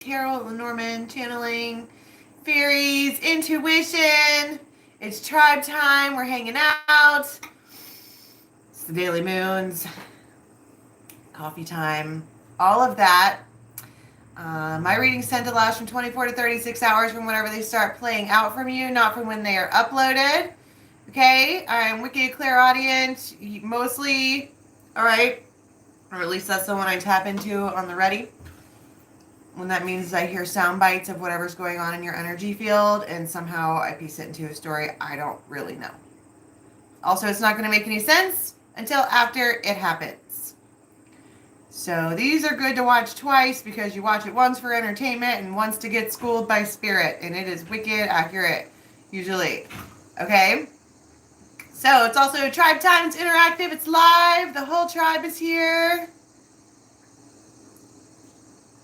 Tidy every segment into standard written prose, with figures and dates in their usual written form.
Tarot, Lenormand, channeling, fairies, intuition. It's tribe time. We're hanging out. It's the daily moons, coffee time, all of that. My readings tend to last from 24 to 36 hours from whenever they start playing out from you, not from when they are uploaded. Okay, I'm Wicked Clairaudient, mostly, all right, or at least that's the one I tap into on the ready. When that means I hear sound bites of whatever's going on in your energy field, and somehow I piece it into a story. I don't really know. Also, it's not going to make any sense until after it happens. So these are good to watch twice because you watch it once for entertainment and once to get schooled by spirit, and it is wicked accurate, usually. Okay? So it's also tribe time. It's interactive. It's live. The whole tribe is here.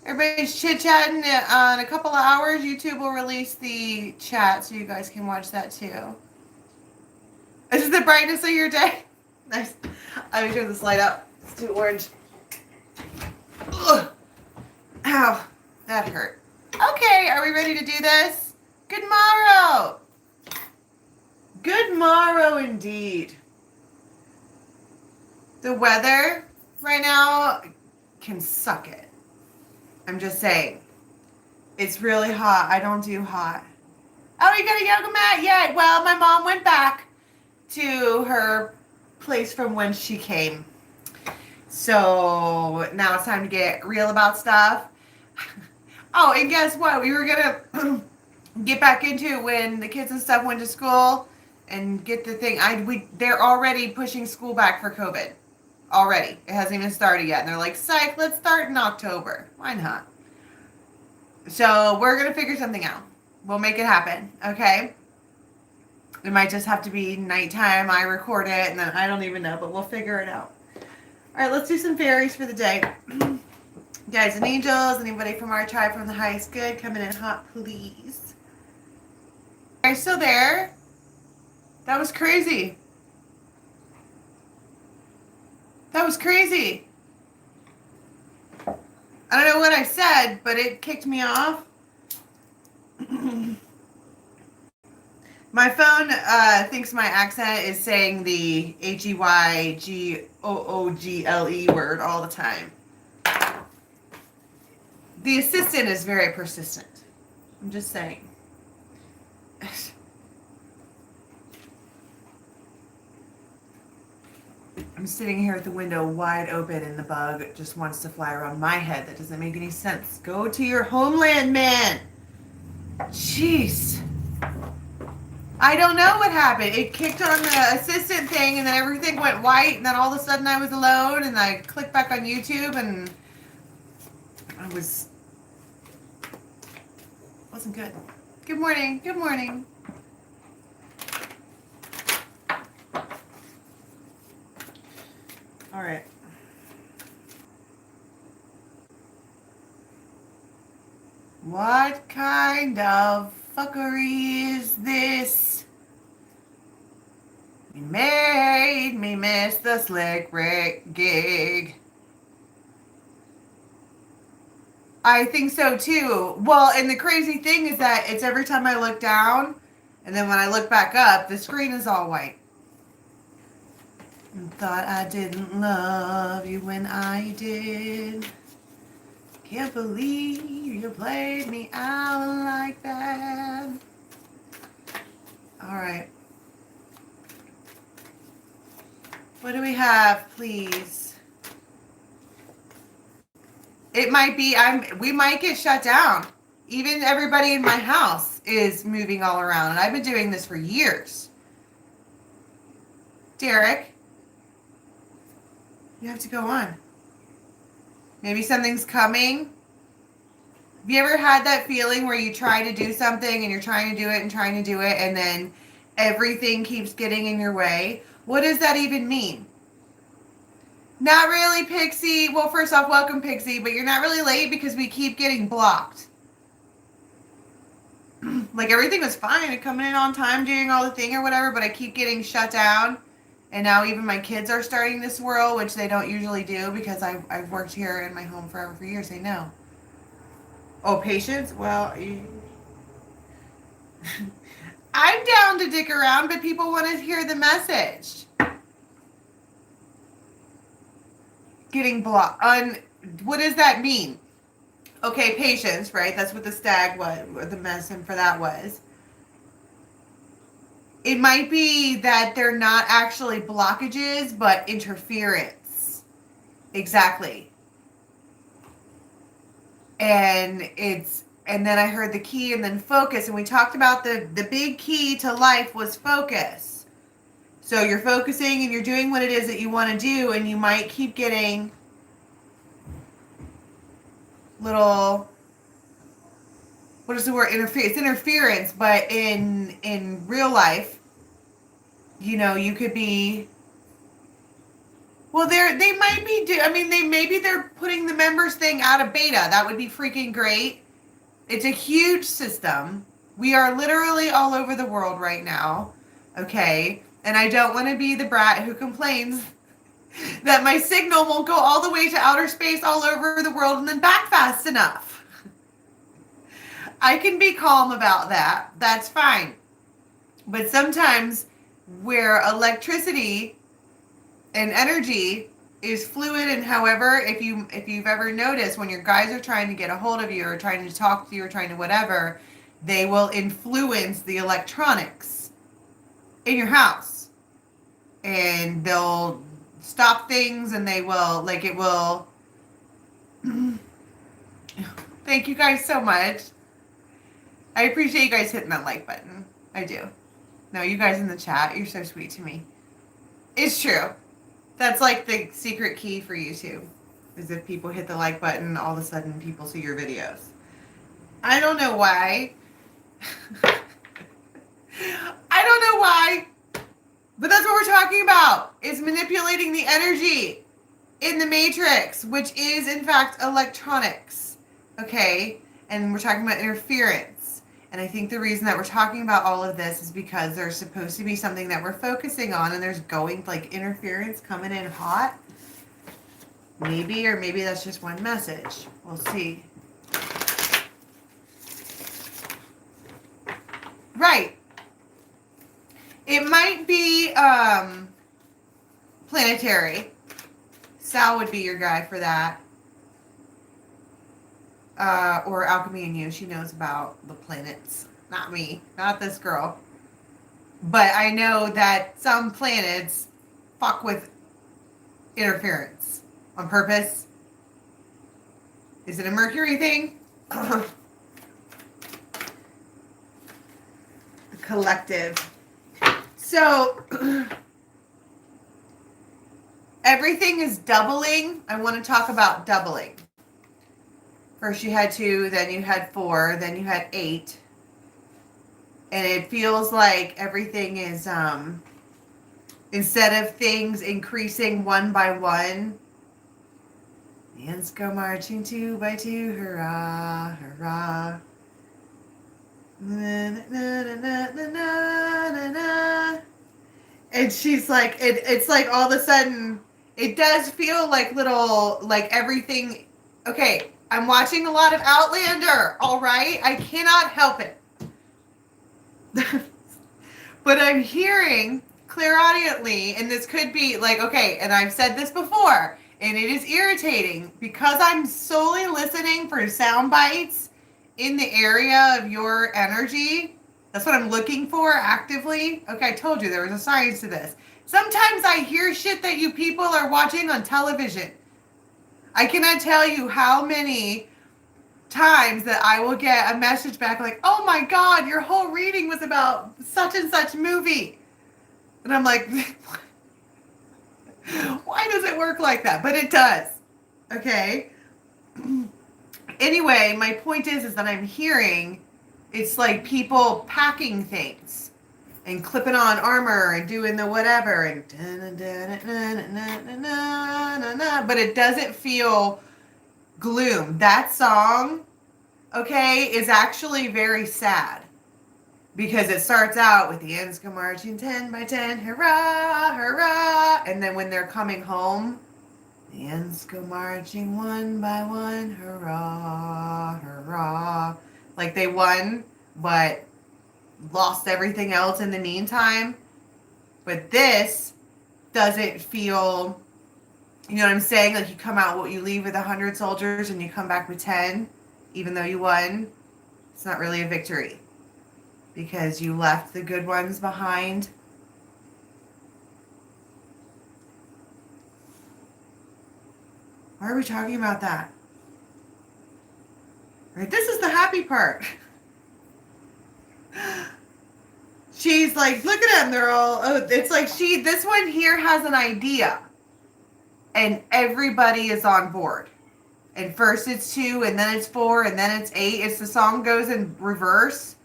Everybody's chit-chatting. In a couple of hours, YouTube will release the chat so you guys can watch that too. This is the brightness of your day. Nice. Let me turn this light up. It's too orange. Ugh. Ow. That hurt. Okay, are we ready to do this? Good morrow. Good morrow indeed. The weather right now can suck it. I'm just saying. It's really hot. I don't do hot. Oh, you got a yoga mat? Yeah. Well, my mom went back to her place from when she came. So now it's time to get real about stuff. Oh, and guess what? We were going to get back into it when the kids and stuff went to school and get the thing. They're already pushing school back for COVID. Already. It hasn't even started yet. And they're like, psych, let's start in October. Why not? So we're going to figure something out. We'll make it happen. Okay? It might just have to be nighttime. I record it and then I don't even know, but we'll figure it out. All right, let's do some fairies for the day. Guys and angels, anybody from our tribe from the highest good, coming in hot, please. Are you still there? That was crazy. That was crazy. I don't know what I said, but it kicked me off. My phone thinks my accent is saying the HEYGOOGLE word all the time. The assistant is very persistent. I'm just saying. I'm sitting here at the window wide open and the bug just wants to fly around my head. That doesn't make any sense. Go to your homeland, man. Jeez. I don't know what happened. It kicked on the assistant thing and then everything went white and then all of a sudden I was alone and I clicked back on YouTube and I wasn't good. Good morning. Good morning. All right. What kind of fuckery is this? You made me miss the slick Rick gig. I think so too. Well, and the crazy thing is that it's every time I look down, and then when I look back up, the screen is all white. And thought I didn't love you when I did. Can't believe you played me out like that. All right. What do we have, please? It might be, we might get shut down. Even everybody in my house is moving all around. And I've been doing this for years. Derek, you have to go on. Maybe something's coming. Have you ever had that feeling where you try to do something and you're trying to do it and then everything keeps getting in your way? What does that even mean? Not really, Pixie. Well, first off, welcome, Pixie, but you're not really late because we keep getting blocked. Like everything was fine, coming in on time, doing all the thing or whatever, but I keep getting shut down. And now even my kids are starting to swirl, which they don't usually do because I've worked here in my home forever for years. They know. Oh, patience? Well, I'm down to dick around, but people want to hear the message. Getting blocked. What does that mean? Okay, patience, right? That's what the stag was, what the medicine for that was. It might be that they're not actually blockages, but interference. Exactly. And then I heard the key and then focus, and we talked about the big key to life was focus. So you're focusing and you're doing what it is that you want to do, and you might keep getting little, what is the word? It's interference, but in real life, you could be, well, they might be maybe they're putting the members thing out of beta. That would be freaking great. It's a huge system. We are literally all over the world right now. Okay? And I don't want to be the brat who complains that my signal won't go all the way to outer space all over the world and then back fast enough. I can be calm about that. That's fine. But sometimes where electricity and energy is fluid, and however, if you've ever noticed, when your guys are trying to get a hold of you or trying to talk to you or trying to whatever, they will influence the electronics in your house, and they'll stop things, and they will, like, it will. Thank you guys so much. I appreciate you guys hitting that like button. I do. No, you guys in the chat, you're so sweet to me. It's true. That's like the secret key for YouTube, is if people hit the like button, all of a sudden people see your videos. I don't know why. I don't know why. But that's what we're talking about, is manipulating the energy in the matrix, which is in fact electronics. Okay? And we're talking about interference. And I think the reason that we're talking about all of this is because there's supposed to be something that we're focusing on, and there's going, like, interference coming in hot. Maybe, or maybe that's just one message. We'll see. Right. It might be planetary. Sal would be your guy for that. Or Alchemy and You. She knows about the planets. Not me. Not this girl. But I know that some planets fuck with interference on purpose. Is it a Mercury thing? The collective. So, everything is doubling. I want to talk about doubling. First you had 2, then you had 4, then you had 8. And it feels like everything is, instead of things increasing one by one, the ants go marching 2 by 2, hurrah, hurrah. Na, na, na, na, na, na, na. And she's like, it's like all of a sudden, it does feel like little, like everything, okay, I'm watching a lot of Outlander, all right? I cannot help it. But I'm hearing clairaudiently, and this could be like, okay, and I've said this before, and it is irritating because I'm solely listening for sound bites in the area of your energy. That's what I'm looking for actively. Okay, I told you there was a science to this. Sometimes I hear shit that you people are watching on television. I cannot tell you how many times that I will get a message back like, oh my God, your whole reading was about such and such movie. And I'm like, why does it work like that? But it does. Okay. Anyway, my point is that I'm hearing it's like people packing things and clipping on armor and doing the whatever and but it doesn't feel gloom. That song, okay, is actually very sad because it starts out with the ends go marching 10 by 10, hurrah, hurrah, and then when they're coming home, The ends go marching one by one, hurrah, hurrah. Like they won, but lost everything else in the meantime. But this doesn't feel, you know what I'm saying? Like you come out, you leave with 100 soldiers and you come back with 10, even though you won. It's not really a victory because you left the good ones behind. Why are we talking about that? Right, this is the happy part. She's like, look at them. They're all, oh, it's like this one here has an idea. And everybody is on board. And first it's 2, and then it's 4, and then it's 8. It's the song goes in reverse.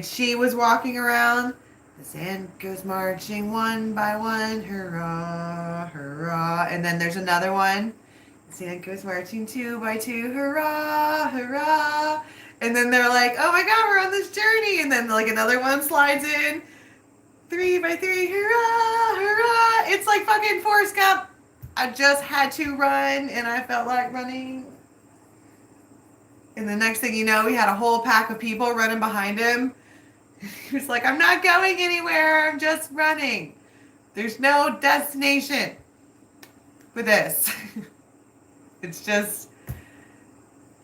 She was walking around. The sand goes marching one by one, hurrah, hurrah. And then there's another one. The sand goes marching 2 by 2, hurrah, hurrah. And then they're like, oh my God, we're on this journey. And then like another one slides in, 3 by 3, hurrah, hurrah. It's like fucking Forrest Gump. I just had to run and I felt like running. And the next thing you know, he had a whole pack of people running behind him. He was like, I'm not going anywhere. I'm just running. There's no destination with this. It's just,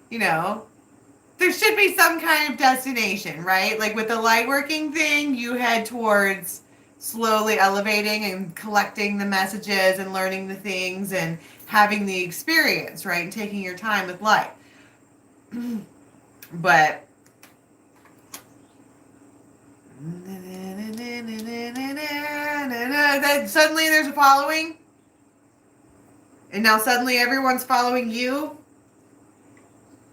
you know, there should be some kind of destination, right? Like with the light working thing, you head towards slowly elevating and collecting the messages and learning the things and having the experience, right? And taking your time with light. But then suddenly there's a following. And now suddenly everyone's following you.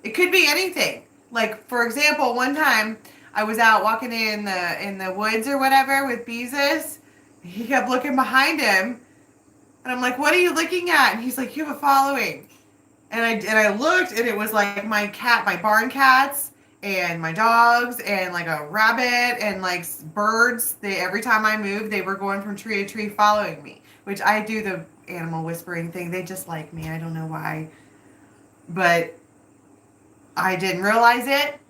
It could be anything. Like, for example, one time I was out walking in the woods or whatever with Beezus. He kept looking behind him. And I'm like, what are you looking at? And he's like, you have a following. And I looked, and it was like my barn cats, and my dogs, and like a rabbit, and like birds. Every time I moved, they were going from tree to tree following me, which I do the animal whispering thing. They just like me. I don't know why. But I didn't realize it.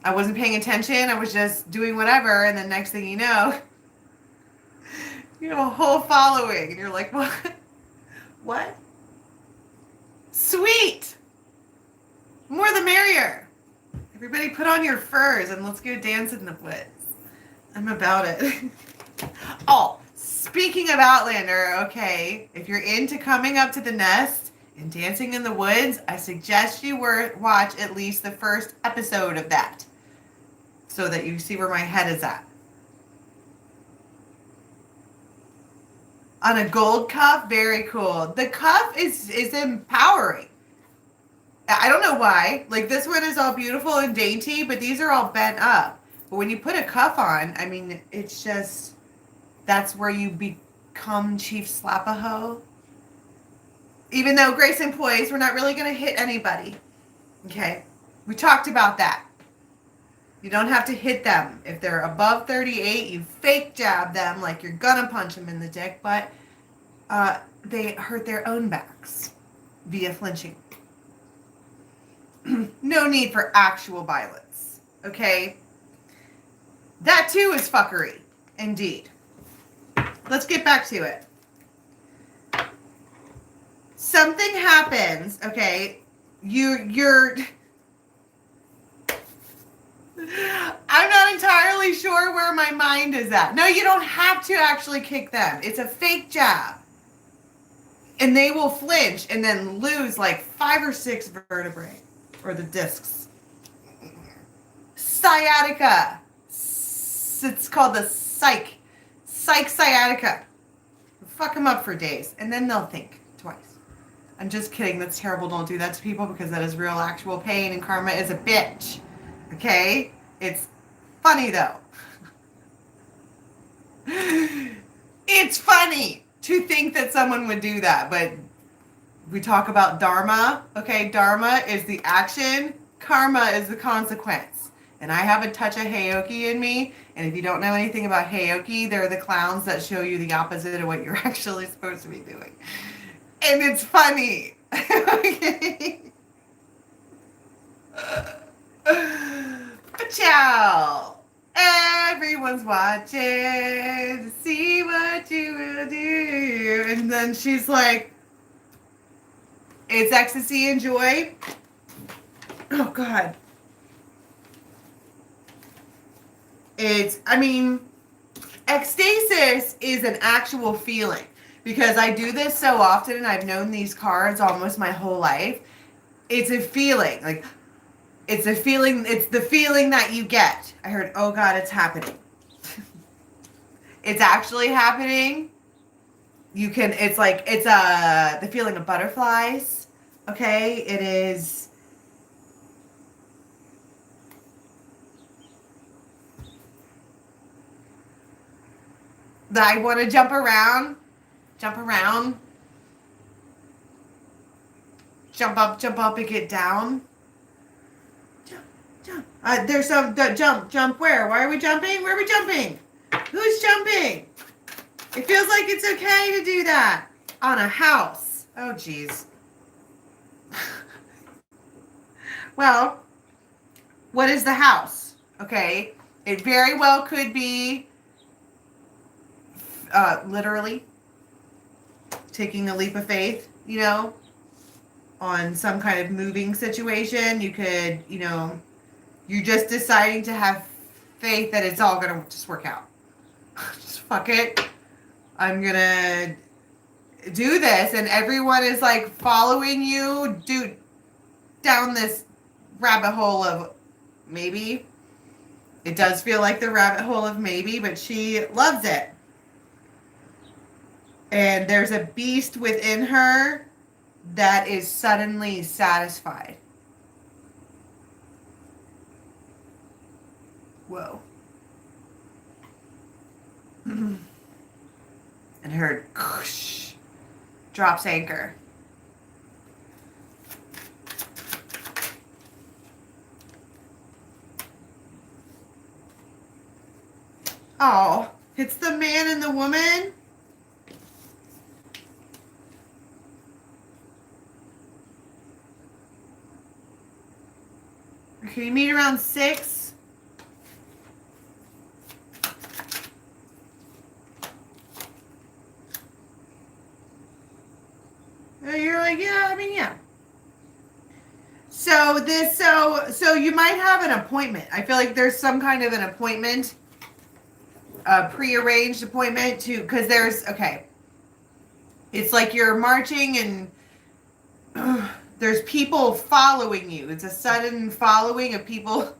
I wasn't paying attention. I was just doing whatever. And the next thing you know, you have a whole following. And you're like, what? What? Sweet. More the merrier. Everybody put on your furs and let's go dance in the woods. I'm about it. Oh, speaking of Outlander, okay, if you're into coming up to the nest and dancing in the woods, I suggest you watch at least the first episode of that so that you see where my head is at. On a gold cuff, very cool. The cuff is empowering. I don't know why. Like this one is all beautiful and dainty, but these are all bent up. But when you put a cuff on, I mean, it's just, that's where you become Chief Slap-a-Hoe. Even though Grace and Poise, we're not really going to hit anybody. Okay? We talked about that. You don't have to hit them. If they're above 38, you fake jab them like you're going to punch them in the dick, but they hurt their own backs via flinching. No need for actual violence. Okay? That too is fuckery. Indeed. Let's get back to it. Something happens, okay? You're I'm not entirely sure where my mind is at. No, you don't have to actually kick them. It's a fake jab. And they will flinch and then lose like 5 or 6 vertebrae. Or the discs. Sciatica. It's called the psych sciatica. Fuck them up for days. And then they'll think twice. I'm just kidding. That's terrible. Don't do that to people because that is real actual pain and karma is a bitch. Okay? It's funny though. It's funny to think that someone would do that, but we talk about Dharma. Okay, Dharma is the action. Karma is the consequence. And I have a touch of Heyoki in me. And if you don't know anything about Heyoki, they're the clowns that show you the opposite of what you're actually supposed to be doing. And it's funny. Okay. Ciao. Everyone's watching to see what you will do. And then she's like, it's ecstasy and joy. Oh, God. Ecstasis is an actual feeling. Because I do this so often and I've known these cards almost my whole life. It's a feeling. Like, it's a feeling. It's the feeling that you get. I heard, oh, God, it's happening. It's actually happening. It's the feeling of butterflies. Okay, it is. I want to jump around, jump up and get down. Jump. There's some jump. Where? Why are we jumping? Where are we jumping? Who's jumping? It feels like it's okay to do that on a house. Oh, geez. Well, what is the house? Okay. It very well could be literally taking a leap of faith, on some kind of moving situation. You could, you're just deciding to have faith that it's all going to just work out. Just fuck it. I'm going to do this. And everyone is like following you down this rabbit hole of maybe. It does feel like the rabbit hole of maybe, but she loves it. And there's a beast within her that is suddenly satisfied. Whoa. And her drops anchor. Oh, it's the man and the woman. Can you meet around 6? You're like, yeah, yeah. So you might have an appointment. I feel like there's some kind of an appointment, a prearranged appointment because it's like you're marching and there's people following you. It's a sudden following of people.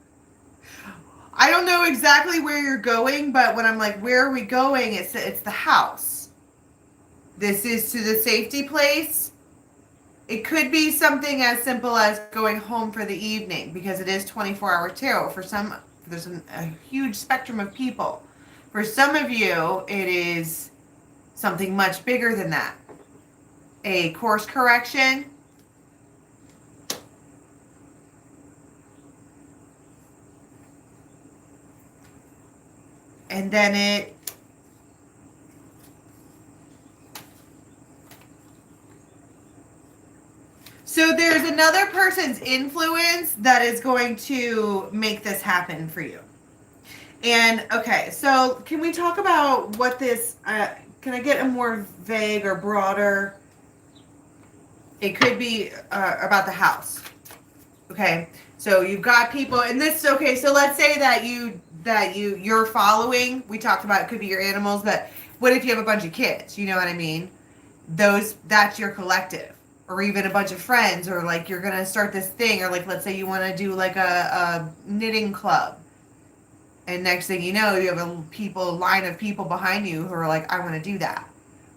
I don't know exactly where you're going, but when I'm like, where are we going? It's the house. This is to the safety place. It could be something as simple as going home for the evening because it is 24-hour tarot. For some, there's a huge spectrum of people. For some of you, it is something much bigger than that. A course correction. And then it so there's another person's influence that is going to make this happen for you. And okay, so can we talk about what this can I get a more vague or broader? It could be about the house. Okay, so you've got people, and this okay. So let's say that you're following. We talked about it could be your animals, but what if you have a bunch of kids? You know what I mean? That's your collective, or even a bunch of friends, or like you're gonna start this thing, or like let's say you want to do like a knitting club, and next thing you know, you have a line of people behind you who are like, I want to do that,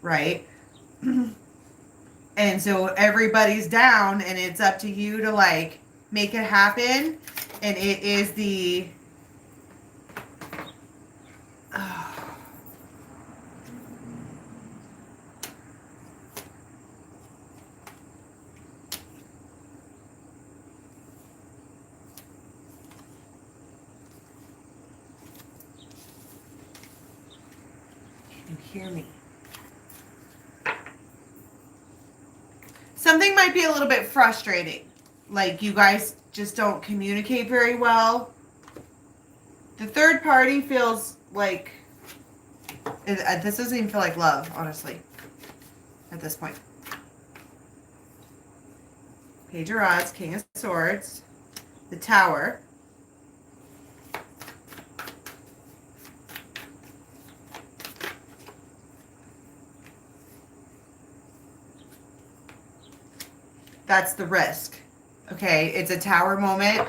right? And so everybody's down, and it's up to you to like make it happen. And it is the can you hear me? something might be a little bit frustrating. Like you guys just don't communicate very well. The third party feels like, this doesn't even feel like love, honestly, at this point. Page of Rods, King of Swords, the Tower. That's the risk. Okay, it's a Tower moment.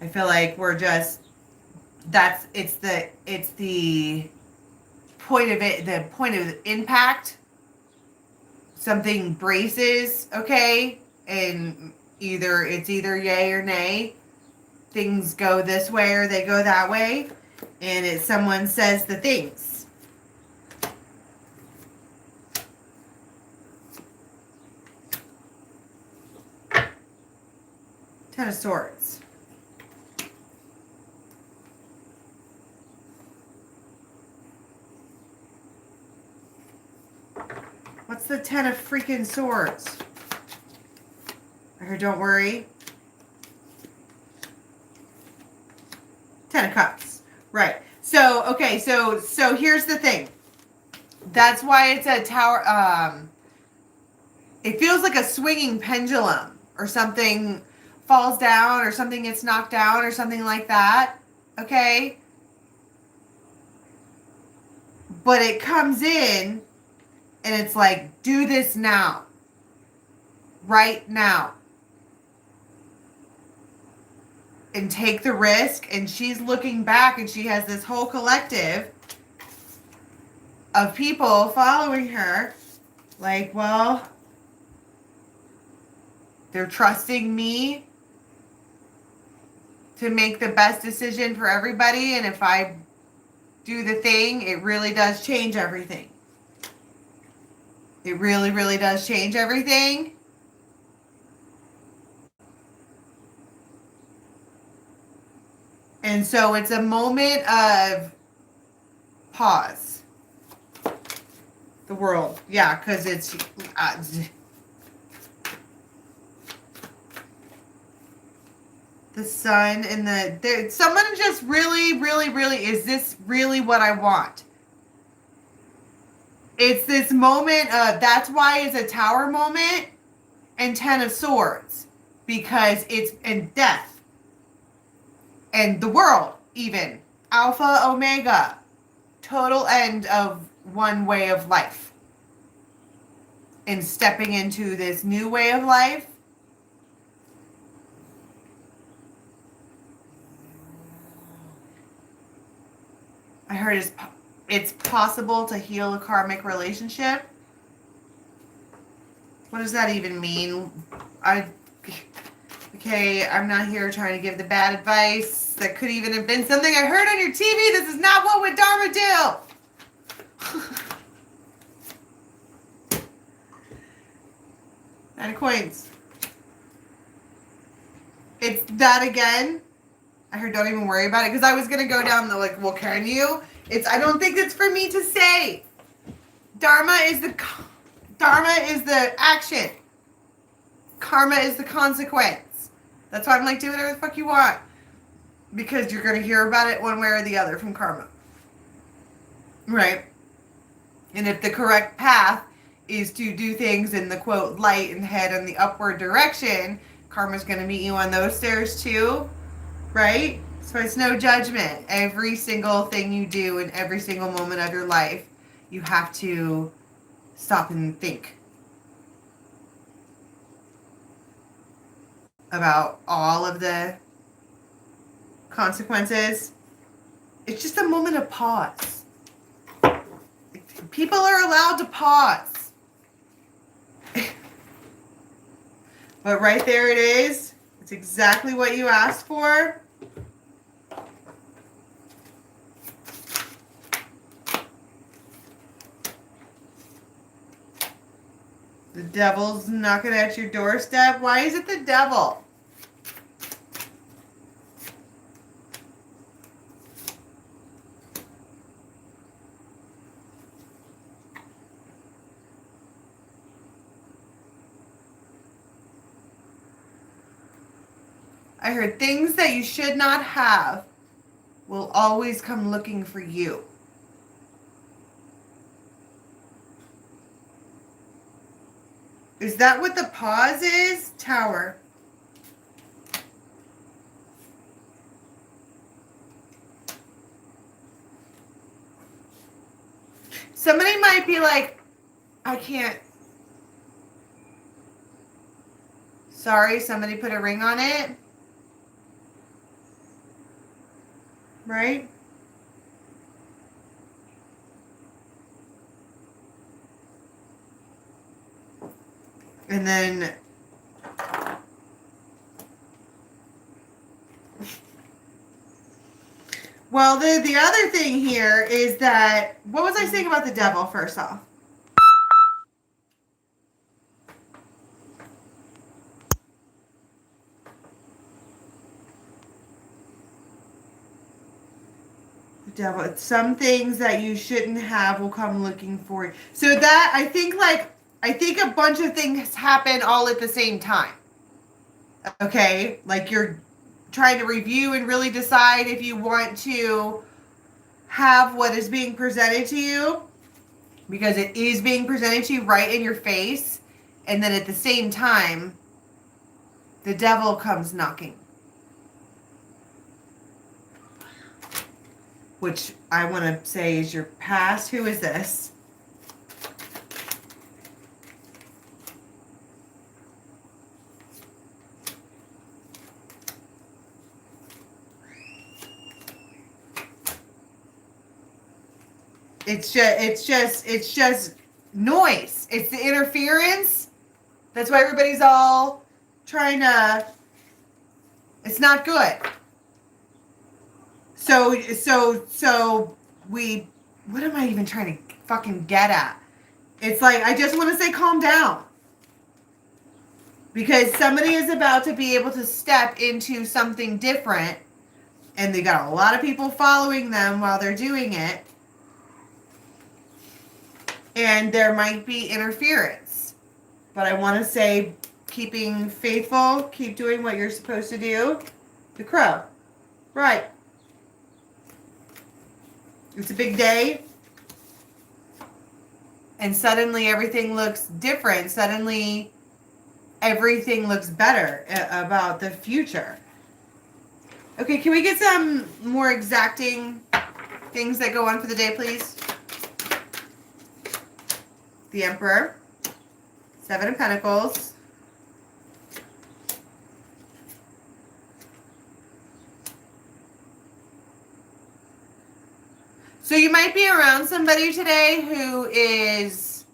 I feel like we're just, it's the point of it, the point of impact. Something braces, okay? And it's either yay or nay. Things go this way or they go that way. And someone says the things. Ten of Swords. What's the Ten of freaking Swords? I heard don't worry. Ten of Cups. Right. So, okay, so here's the thing. That's why it's a Tower. It feels like a swinging pendulum or something falls down or something gets knocked down or something like that. Okay? But it comes in and it's like, do this now. Right now. And take the risk. And she's looking back and she has this whole collective of people following her. Like, well, they're trusting me to make the best decision for everybody. And if I do the thing, it really does change everything. It really, really does change everything. And so it's a moment of pause. The World. Yeah, because it's... the Sun and someone just really, really, really, is this really what I want? It's this moment of, that's why it's a Tower moment and Ten of Swords. Because it's in death. And the world, even. Alpha, Omega. Total end of one way of life. And stepping into this new way of life. I heard it's possible to heal a karmic relationship. What does that even mean? Okay, I'm not here trying to give the bad advice. That could even have been something I heard on your TV. This is not what would Dharma do. Nine of Coins. It's that again. I heard don't even worry about it because I was going to go down the well, can you? I don't think it's for me to say. Dharma is the action. Karma is the consequence. That's why I'm like, do whatever the fuck you want. Because you're going to hear about it one way or the other from karma. Right? And if the correct path is to do things in the quote light and head in the upward direction, karma's going to meet you on those stairs too. Right? So it's no judgment. Every single thing you do in every single moment of your life, you have to stop and think about all of the consequences. It's just a moment of pause. People are allowed to pause. But right there it is. It's exactly what you asked for. The devil's knocking at your doorstep. Why is it the devil? I heard things that you should not have will always come looking for you. Is that what the pause is? Tower. Somebody might be like, I can't. Sorry, somebody put a ring on it. Right? And then well, the other thing here is that, what was I saying about the devil first off? The devil. Some things that you shouldn't have will come looking for you. So that, I think a bunch of things happen all at the same time. Okay? Like you're trying to review and really decide if you want to have what is being presented to you, because it is being presented to you right in your face, and then at the same time the devil comes knocking, which I want to say is your past. Who is this? It's just noise. It's the interference. That's why everybody's all trying to, it's not good. So we, what am I even trying to fucking get at? It's like, I just want to say calm down. Because somebody is about to be able to step into something different, and they got a lot of people following them while they're doing it. And there might be interference. But I want to say, keeping faithful, keep doing what you're supposed to do. The crow. Right. It's a big day. And suddenly everything looks different. Suddenly everything looks better about the future. Okay, can we get some more exacting things that go on for the day, please? The Emperor, Seven of Pentacles, so you might be around somebody today who is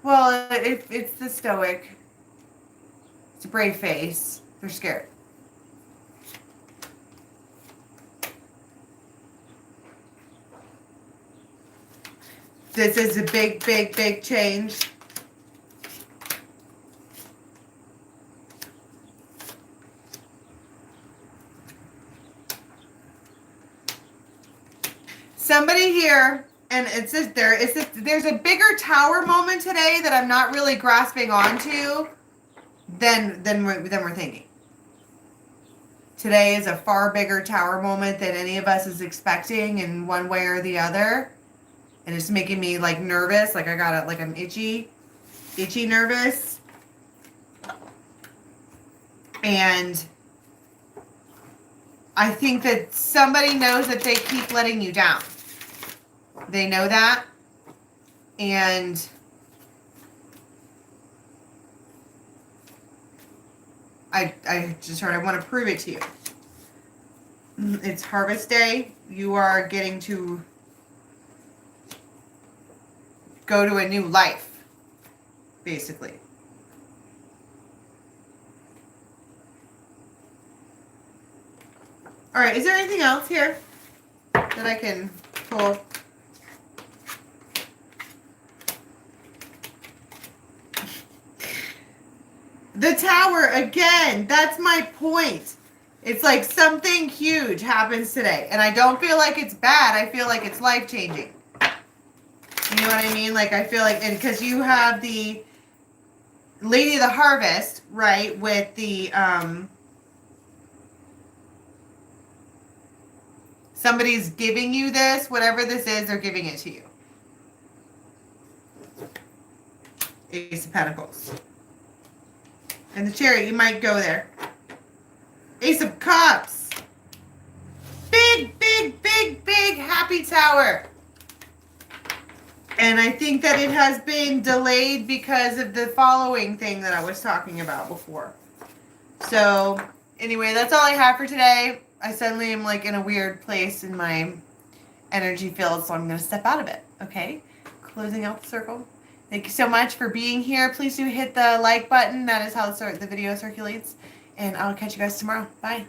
well, it's the stoic, it's a brave face, they're scared. This is a big, big, big change. Somebody here, and it's just there's a bigger tower moment today that I'm not really grasping onto than we're thinking. Today is a far bigger tower moment than any of us is expecting in one way or the other. And it's making me like nervous, like I got it, like I'm itchy nervous. And I think that somebody knows that they keep letting you down. They know that. And I just heard, I want to prove it to you. It's Harvest Day. You are getting to go to a new life, basically. All right, is there anything else here that I can pull? The Tower, again, that's my point. It's like something huge happens today, and I don't feel like it's bad. I feel like it's life-changing. You know what I mean? Like, I feel like, and because you have the Lady of the Harvest, right, with the, somebody's giving you this, whatever this is, they're giving it to you. Ace of Pentacles. And the Chariot, you might go there. Ace of Cups. Big, big, big, big happy tower. And I think that it has been delayed because of the following thing that I was talking about before. So, anyway, that's all I have for today. I suddenly am like in a weird place in my energy field, so I'm going to step out of it. Okay? Closing out the circle. Thank you so much for being here. Please do hit the like button. That is how the video circulates. And I'll catch you guys tomorrow. Bye.